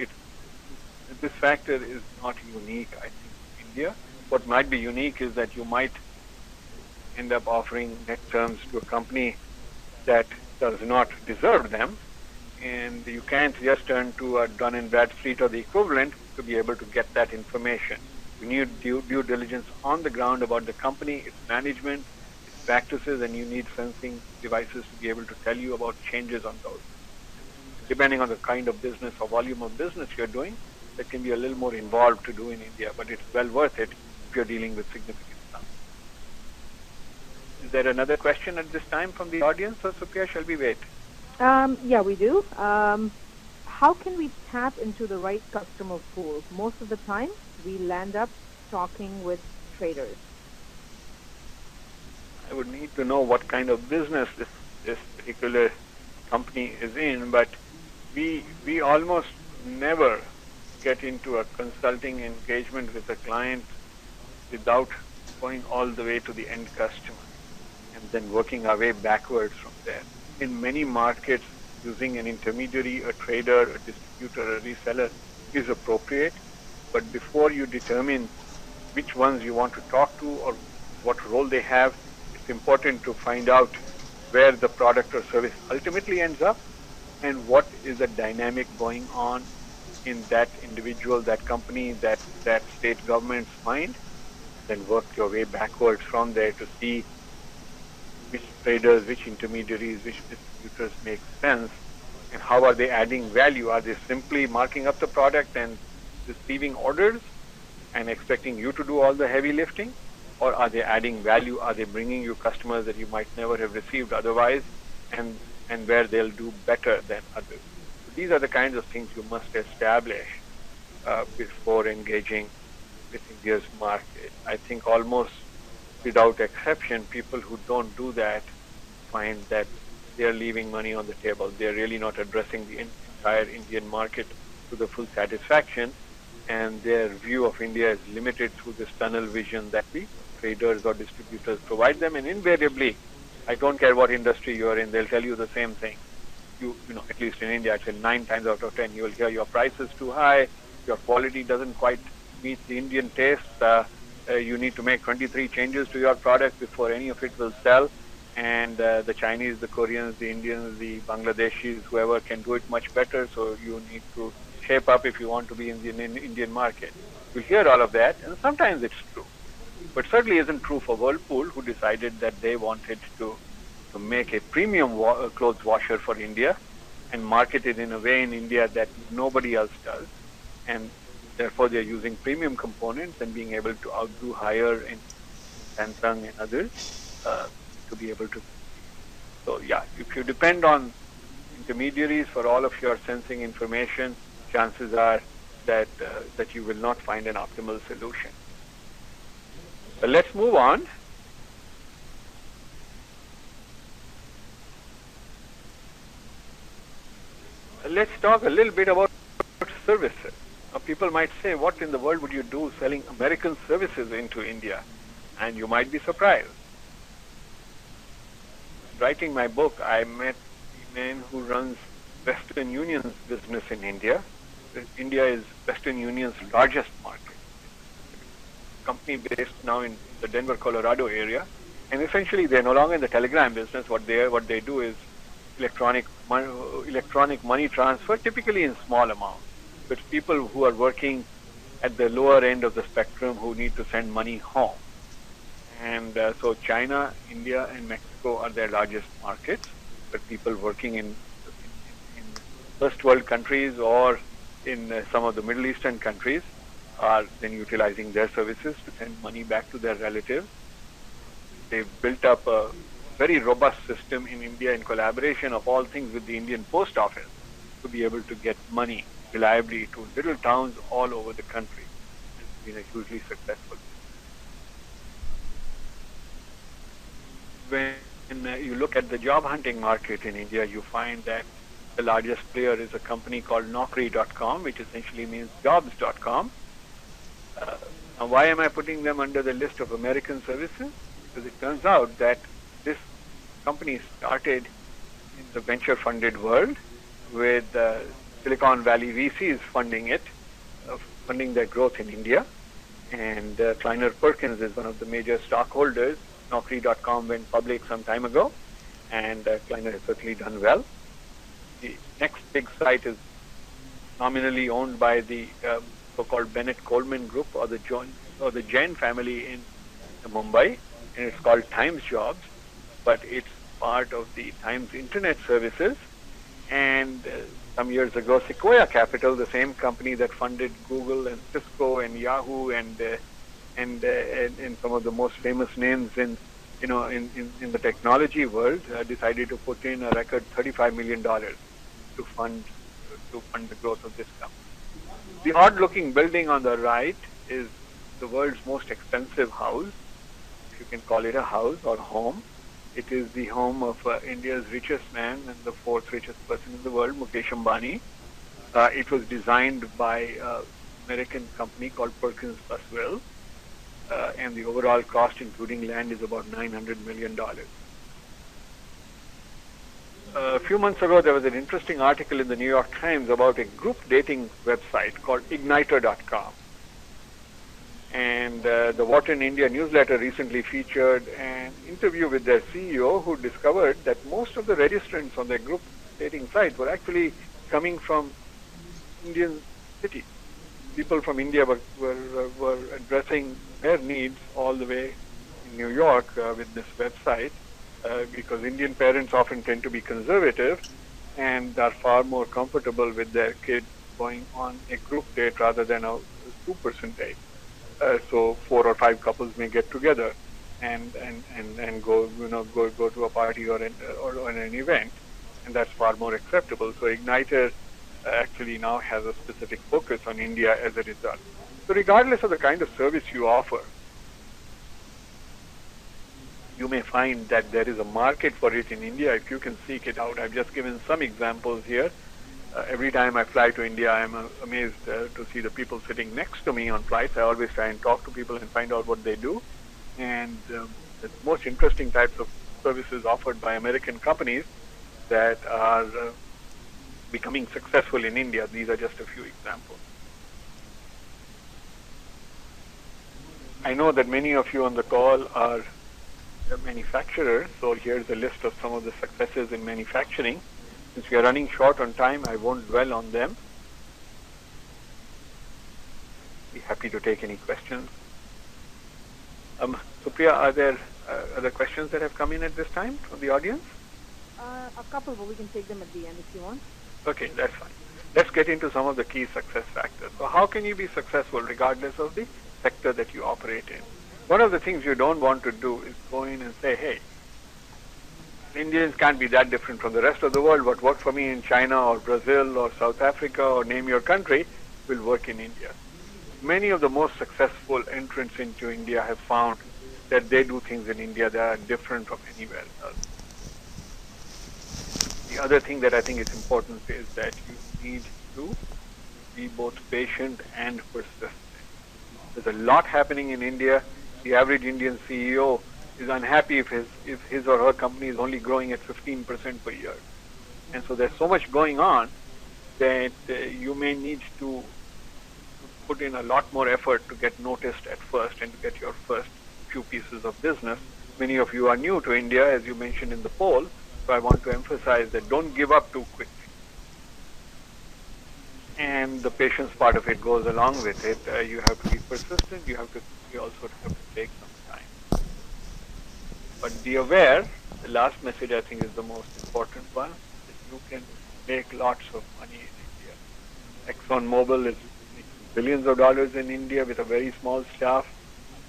this factor is not unique, I think, in India. What might be unique is that you might end up offering net terms to a company that does not deserve them, and you can't just turn to a Dun & Bradstreet or the equivalent to be able to get that information. You need due diligence on the ground about the company, its management, its practices, and you need sensing devices to be able to tell you about changes on those. Depending on the kind of business or volume of business you're doing, that can be a little more involved to do in India, but it's well worth it if you're dealing with significant sums. Is there another question at this time from the audience, or Supriya, shall we wait? Yeah, we do. How can we tap into the right customer pool? Most of the time, we land up talking with traders. I would need to know what kind of business this particular company is in, but we almost never get into a consulting engagement with a client without going all the way to the end customer and then working our way backwards from there. In many markets, using an intermediary, a trader, a distributor, a reseller is appropriate, but before you determine which ones you want to talk to or what role they have, it's important to find out where the product or service ultimately ends up and what is the dynamic going on in that individual, that company, that state government's mind. Then work your way backwards from there to see which traders, which intermediaries, which distributors make sense, and how are they adding value. Are they simply marking up the product and receiving orders and expecting you to do all the heavy lifting? Or are they adding value? Are they bringing you customers that you might never have received otherwise, and where they'll do better than others? So these are the kinds of things you must establish before engaging with India's market. I think almost without exception, people who don't do that find that they're leaving money on the table. They're really not addressing the entire Indian market to the full satisfaction, and their view of India is limited through this tunnel vision that the traders or distributors provide them. And invariably, I don't care what industry you're in, they'll tell you the same thing. You know, at least in India, I'd say 9 times out of 10, you will hear your price is too high, your quality doesn't quite meet the Indian taste, you need to make 23 changes to your product before any of it will sell, and the Chinese, the Koreans, the Indians, the Bangladeshis, whoever can do it much better, so you need to shape up if you want to be in the Indian market. You hear all of that, and sometimes it's true. But certainly isn't true for Whirlpool, who decided that they wanted to make a premium clothes washer for India and market it in a way in India that nobody else does. And therefore, they're using premium components and being able to outdo higher in Samsung and others to be able to. So yeah, if you depend on intermediaries for all of your sensing information, chances are that you will not find an optimal solution. But let's move on. Let's talk a little bit about services. Now, people might say, what in the world would you do selling American services into India? And you might be surprised. Writing my book, I met the man who runs Western Union's business in India. India is Western Union's largest market. Company based now in the Denver, Colorado area. And essentially, they're no longer in the telegram business. What they do is electronic money transfer, typically in small amounts. But people who are working at the lower end of the spectrum who need to send money home. And so China, India, and Mexico are their largest markets. But people working in first world countries or in some of the Middle Eastern countries are then utilizing their services to send money back to their relatives. They've built up a very robust system in India in collaboration of all things with the Indian Post Office to be able to get money reliably to little towns all over the country. It's been a hugely successful. When you look at the job hunting market in India, you find that the largest player is a company called Naukri.com, which essentially means jobs.com. Now, why am I putting them under the list of American services? Because it turns out that this company started in the venture-funded world with Silicon Valley VCs funding it, funding their growth in India. And Kleiner Perkins is one of the major stockholders. Naukri.com went public some time ago, and Kleiner has certainly done well. The next big site is nominally owned by the so-called Bennett Coleman Group or the Jain family in Mumbai, and it's called Times Jobs, but it's part of the Times Internet Services. And some years ago, Sequoia Capital, the same company that funded Google and Cisco and Yahoo and some of the most famous names in in the technology world, decided to put in a record $35 million to fund the growth of this company. The odd-looking building on the right is the world's most expensive house, if you can call it a house or home. It is the home of India's richest man and the fourth richest person in the world, Mukesh Ambani. It was designed by an American company called Perkins Buswell, and the overall cost, including land, is about $900 million. A few months ago, there was an interesting article in the New York Times about a group dating website called Igniter.com. And the Wharton India newsletter recently featured an interview with their CEO, who discovered that most of the registrants on their group dating site were actually coming from Indian cities. People from India were addressing their needs all the way in New York with this website. Because Indian parents often tend to be conservative and are far more comfortable with their kids going on a group date rather than a two-person date. So 4 or 5 couples may get together and go to a party or an event, and that's far more acceptable. So Igniter actually now has a specific focus on India as a result. So regardless of the kind of service you offer, you may find that there is a market for it in India if you can seek it out. I've just given some examples here. Every time I fly to India, I'm amazed to see the people sitting next to me on flights. I always try and talk to people and find out what they do. And the most interesting types of services offered by American companies that are becoming successful in India. These are just a few examples. I know that many of you on the call are manufacturers, so here's a list of some of the successes in manufacturing. Since we are running short on time, I won't dwell on them. Be happy to take any questions. Supriya, are there other questions that have come in at this time from the audience? A couple, but we can take them at the end if you want. Okay, that's fine. Let's get into some of the key success factors. So how can you be successful regardless of the sector that you operate in? One of the things you don't want to do is go in and say, hey, Indians can't be that different from the rest of the world. What worked for me in China or Brazil or South Africa or name your country will work in India. Many of the most successful entrants into India have found that they do things in India that are different from anywhere else. The other thing that I think is important is that you need to be both patient and persistent. There's a lot happening in India. The average Indian CEO is unhappy if his or her company is only growing at 15% per year. And so there's so much going on that you may need to put in a lot more effort to get noticed at first and to get your first few pieces of business. Many of you are new to India, as you mentioned in the poll, so I want to emphasize that don't give up too quickly. And the patience part of it goes along with it. You have to be persistent. You also have to take some time. But be aware, the last message I think is the most important one, that you can make lots of money in India. ExxonMobil is making billions of dollars in India with a very small staff.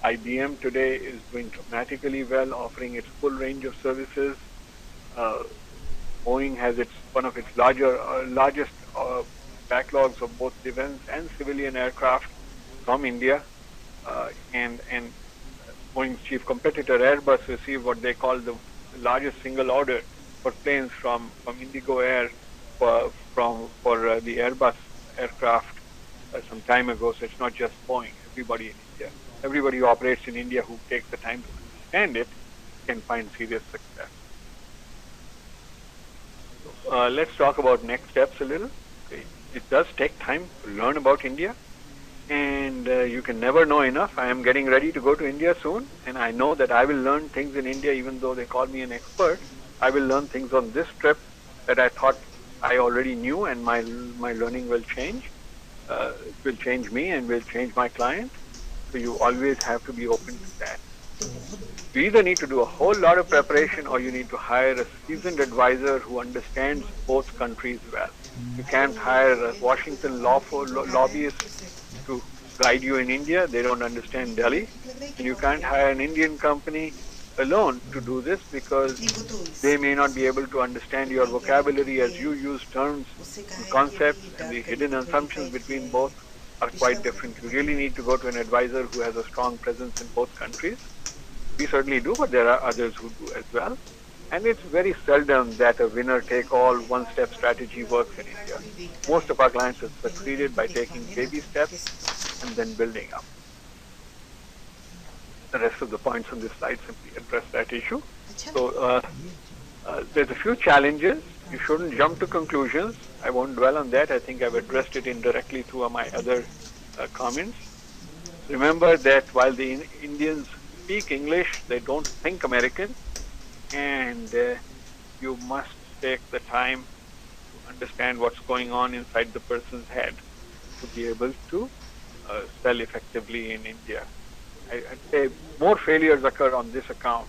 IBM today is doing dramatically well, offering its full range of services. Boeing has one of its largest backlogs of both defense and civilian aircraft from India, and Boeing's chief competitor Airbus received what they call the largest single order for planes from Indigo Air for the Airbus aircraft some time ago. So it's not just Boeing. Everybody in India, everybody who operates in India who takes the time to understand it can find serious success. So, let's talk about next steps a little. Okay. It does take time to learn about India, and you can never know enough. I am getting ready to go to India soon, and I know that I will learn things in India even though they call me an expert. I will learn things on this trip that I thought I already knew, and my learning will change. It will change me and will change my client. So you always have to be open to that. You either need to do a whole lot of preparation or you need to hire a seasoned advisor who understands both countries well. You can't hire a Washington lobbyist to guide you in India. They don't understand Delhi. And you can't hire an Indian company alone to do this because they may not be able to understand your vocabulary as you use terms and concepts, and the hidden assumptions between both are quite different. You really need to go to an advisor who has a strong presence in both countries. We certainly do, but there are others who do as well. And it's very seldom that a winner-take-all, one-step strategy works in India. Most of our clients have succeeded by taking baby steps and then building up. The rest of the points on this slide simply address that issue. So there's a few challenges. You shouldn't jump to conclusions. I won't dwell on that. I think I've addressed it indirectly through my other comments. Remember that while the Indians speak English, they don't think American, and you must take the time to understand what's going on inside the person's head to be able to sell effectively in India. I'd say more failures occur on this account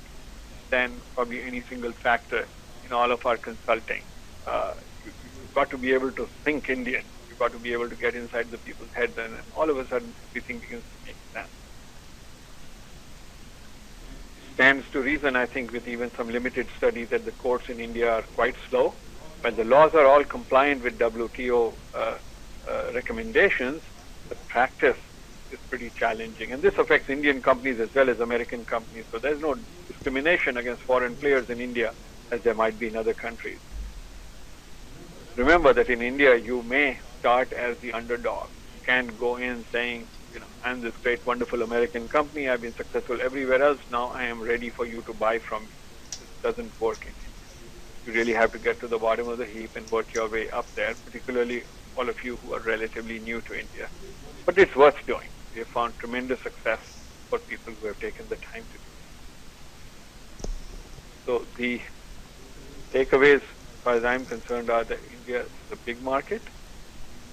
than probably any single factor in all of our consulting. You've got to be able to think Indian. You've got to be able to get inside the people's heads, and all of a sudden everything begins to make sense. Stands to reason, I think, with even some limited studies that the courts in India are quite slow. When the laws are all compliant with WTO recommendations, the practice is pretty challenging. And this affects Indian companies as well as American companies. So there's no discrimination against foreign players in India as there might be in other countries. Remember that in India, you may start as the underdog. You can't go in saying, I'm this great, wonderful American company. I've been successful everywhere else. Now I am ready for you to buy from me. This doesn't work in India. You really have to get to the bottom of the heap and work your way up there, particularly all of you who are relatively new to India. But it's worth doing. We have found tremendous success for people who have taken the time to do it. So the takeaways, as far as I'm concerned, are that India is a big market.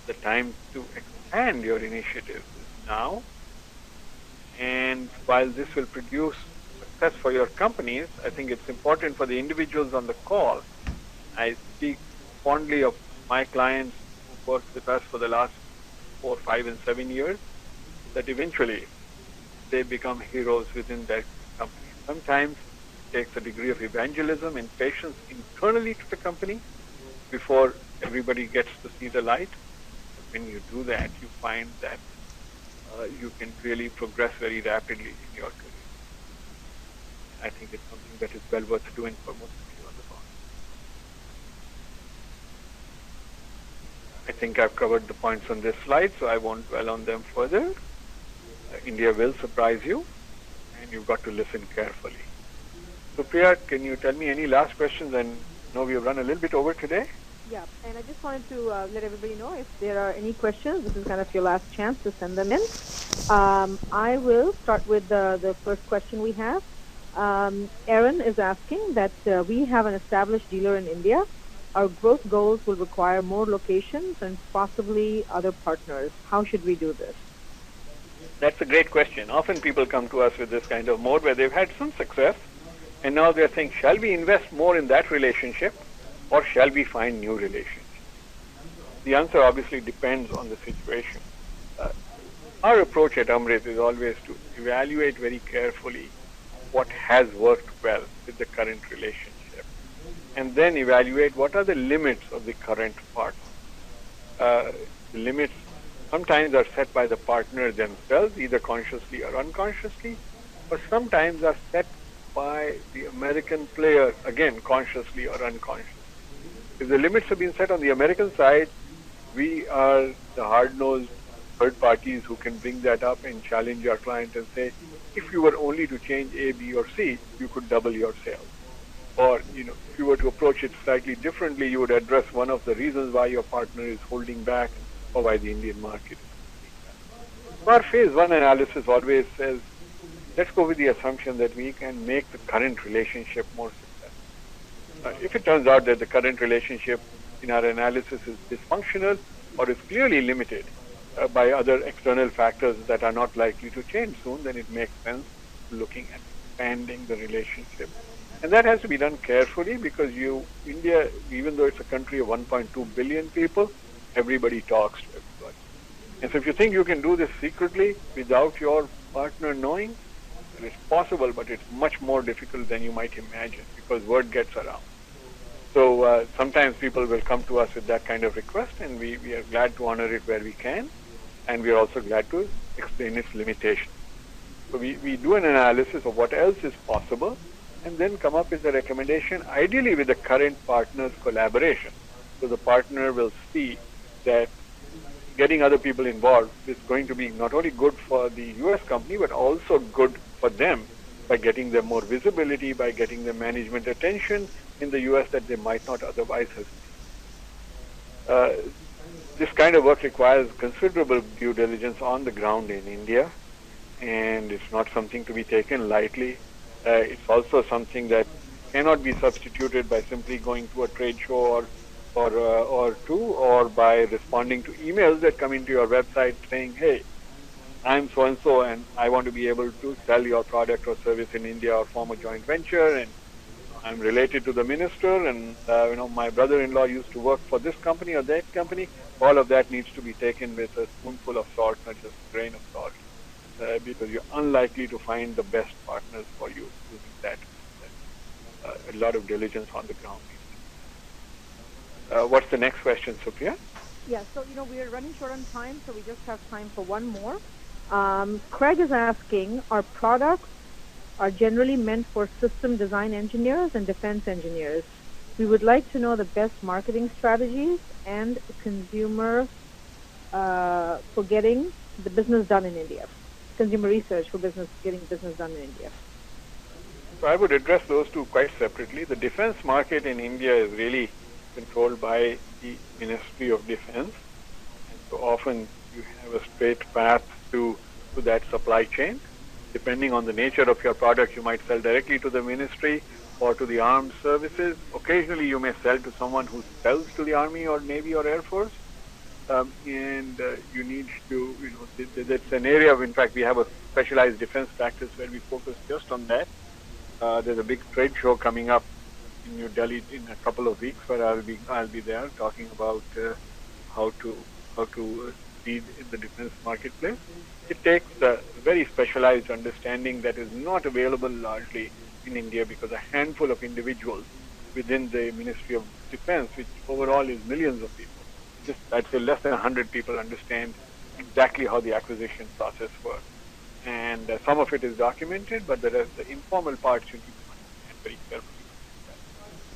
The time to expand your initiatives is now. And while this will produce success for your companies, I think it's important for the individuals on the call. I speak fondly of my clients who worked with us for the last 4, 5, and 7 years, that eventually they become heroes within their company. Sometimes it takes a degree of evangelism and patience internally to the company before everybody gets to see the light. But when you do that, you find that you can really progress very rapidly in your career. I think it's something that is well worth doing for most of you on the phone. I think I've covered the points on this slide, so I won't dwell on them further. India will surprise you, and you've got to listen carefully. So Priya, can you tell me any last questions? I know we've run a little bit over today. Yeah, and I just wanted to let everybody know if there are any questions. This is kind of your last chance to send them in. I will start with the first question we have. Aaron is asking that we have an established dealer in India. Our growth goals will require more locations and possibly other partners. How should we do this? That's a great question. Often people come to us with this kind of mode where they've had some success, and now they're saying, shall we invest more in that relationship, or shall we find new relationships? The answer obviously depends on the situation. Our approach at Amritt is always to evaluate very carefully what has worked well with the current relationship, and then evaluate what are the limits of the current partner. The limits sometimes are set by the partner themselves, either consciously or unconsciously, or sometimes are set by the American player, again, consciously or unconsciously. If the limits have been set on the American side, we are the hard-nosed third parties who can bring that up and challenge our client and say, if you were only to change A, B, or C, you could double your sales. Or, if you were to approach it slightly differently, you would address one of the reasons why your partner is holding back or why the Indian market is holding back. So our phase one analysis always says, let's go with the assumption that we can make the current relationship more successful. If it turns out that the current relationship in our analysis is dysfunctional or is clearly limited by other external factors that are not likely to change soon, then it makes sense looking at expanding the relationship. And that has to be done carefully because India, even though it's a country of 1.2 billion people, everybody talks to everybody. And so if you think you can do this secretly without your partner knowing, answer. It's possible, but it's much more difficult than you might imagine because word gets around. So sometimes people will come to us with that kind of request, and we are glad to honor it where we can, and we are also glad to explain its limitations. So we do an analysis of what else is possible, and then come up with a recommendation, ideally with the current partner's collaboration. So the partner will see that getting other people involved is going to be not only good for the U.S. company, but also good for them by getting them more visibility, by getting them management attention in the U.S. that they might not otherwise have. This kind of work requires considerable due diligence on the ground in India, and it's not something to be taken lightly. It's also something that cannot be substituted by simply going to a trade show or two, or by responding to emails that come into your website saying, hey, I'm so-and-so, and I want to be able to sell your product or service in India or form a joint venture, and I'm related to the minister, and my brother-in-law used to work for this company or that company. All of that needs to be taken with a spoonful of salt, not just a grain of salt, because you're unlikely to find the best partners for you using that. A lot of diligence on the ground. What's the next question, Supriya? Yeah, so we are running short on time, so we just have time for one more. Craig is asking, our products are generally meant for system design engineers and defense engineers. We would like to know the best marketing strategies and consumer for getting the business done in India. Consumer research for getting business done in India. So I would address those two quite separately. The defense market in India is really controlled by the Ministry of Defense. And so often you have a straight path to that supply chain. Depending on the nature of your product, you might sell directly to the ministry or to the armed services. Occasionally you may sell to someone who sells to the Army or Navy or Air Force. You need to, that's an area of, in fact, we have a specialized defense practice where we focus just on that. There's a big trade show coming up in New Delhi in a couple of weeks where I'll be there talking about how to lead in the defense marketplace. It takes a very specialized understanding that is not available largely in India because a handful of individuals within the Ministry of Defense, which overall is millions of people, just I'd say less than 100 people understand exactly how the acquisition process works. And some of it is documented, but the informal parts you need to understand very carefully.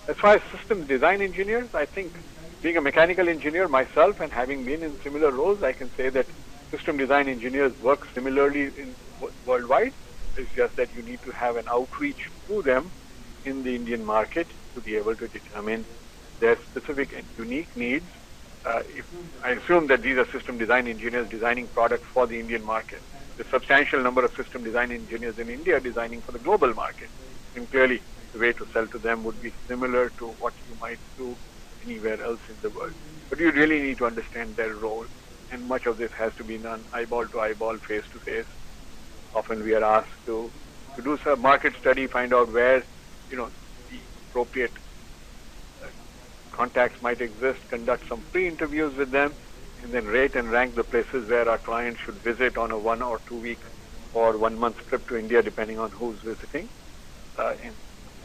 As far as systems design engineers, I think being a mechanical engineer myself and having been in similar roles, I can say that system design engineers work similarly worldwide. It's just that you need to have an outreach to them in the Indian market to be able to determine their specific and unique needs. I assume that these are system design engineers designing products for the Indian market. The substantial number of system design engineers in India designing for the global market. And clearly, the way to sell to them would be similar to what you might do anywhere else in the world. But you really need to understand their role. And much of this has to be done eyeball to eyeball, face to face. Often we are asked to do some market study, find out where, the appropriate contacts might exist, conduct some pre-interviews with them, and then rate and rank the places where our clients should visit on a 1 or 2 week or 1 month trip to India, depending on who's visiting. And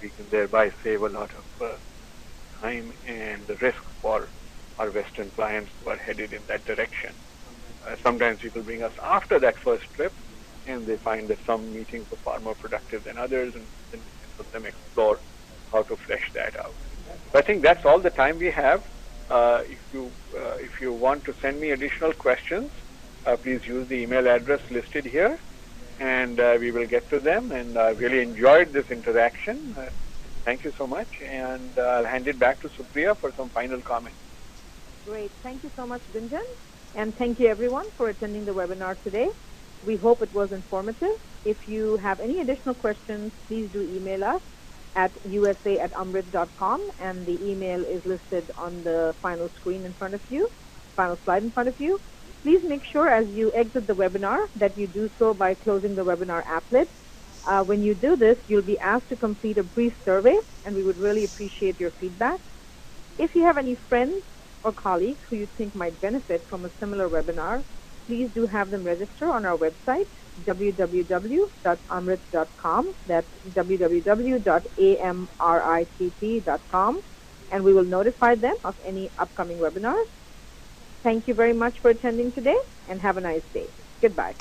we can thereby save a lot of time and the risk for our Western clients who are headed in that direction. Sometimes people bring us after that first trip, and they find that some meetings are far more productive than others, and then let them explore how to flesh that out. So I think that's all the time we have. If you want to send me additional questions, please use the email address listed here, and we will get to them. And I really enjoyed this interaction. Thank you so much, and I'll hand it back to Supriya for some final comments. Great. Thank you so much, Gunjan. And thank you, everyone, for attending the webinar today. We hope it was informative. If you have any additional questions, please do email us at usa@amritt.com, and the email is listed on the final screen in front of you, final slide in front of you. Please make sure as you exit the webinar that you do so by closing the webinar applet. When you do this, you'll be asked to complete a brief survey, and we would really appreciate your feedback. If you have any friends or colleagues who you think might benefit from a similar webinar, please do have them register on our website, www.amritt.com. That's www.amritt.com. And we will notify them of any upcoming webinars. Thank you very much for attending today, and have a nice day. Goodbye.